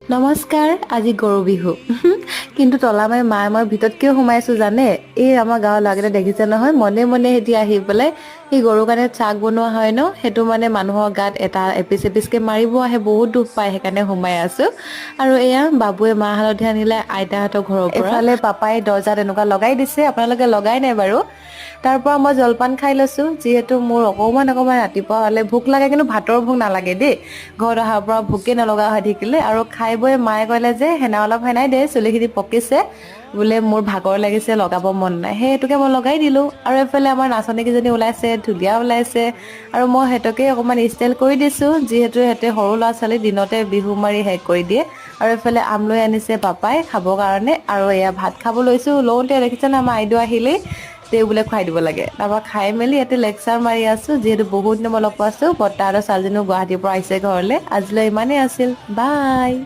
নমস্কাৰ আজি গৰু বিহু কিন্তু তলামাই মায়ে মই ভিতৰত কিয় সোমাইছো জানে এই আমাৰ গাঁৱৰ ল'ৰাকেইটা দেখিছে নহয় মনে মনে সেতি আহি পেলাই এই গৰুৰ কাৰণে চাক বনোৱা হয় ন সেইটো মানে মানুহৰ গাত এটা এপিচ এপিচকে মাৰিব আহে বহুত দুখ পায় সেইকাৰণে সোমাই আছো আৰু এয়া বাবুৱে মাহ হালধি আনিলে আইতাহঁতৰ ঘৰৰ পৰা এফালে পাপাই দৰ্জাত এনেকুৱা লগাই দিছে আপোনালোকে লগাই নাই বাৰু তাৰ পৰা মই জলপান খাই লৈছো যিহেতু মোৰ অকমান ৰাতিপুৱা হলে ভোক লাগে কিন্তু ভাতৰ ভোক নালাগে দেই ঘৰত অহাৰ পৰা ভোকে নলগা হৈ থাকিলে আৰু খাই বৈ মায়ে কলে যে হেনা অলপ সেনাই দে চুলিখিনি পকিছে বোলে মোৰ ভাগৰ লাগিছে লগাব মন নাই সেইটোকে মই লগাই দিলো আৰু এইফালে আমাৰ নাচনী কেইজনী ওলাইছে ঢুলীয়া ওলাইছে আৰু মই সিহঁতকে অকমান ষ্টাইল কৰি দিছো যিহেতু সিহঁতে সৰু ল'ৰা ছোৱালী দিনতে বিহু মাৰি শেষ কৰি দিয়ে আৰু এইফালে আমলৈ আনিছে পাপাই খাবৰ কাৰণে আৰু এয়া ভাত খাব লৈছো লওঁতে দেখিছে না আমাৰ আইদেউ আহিলেই তেওঁ বোলে খুৱাই দিব লাগে তাৰপৰা খাই মেলি ইয়াতে লেকচাৰ মাৰি আছো যিহেতু বহুত দিন মই লগ পাইছো বৰ্তা আৰু ছোৱালীজনীও গুৱাহাটীৰ পৰা আহিছে ঘৰলে আজিলৈ ইমানেই আছিল বাই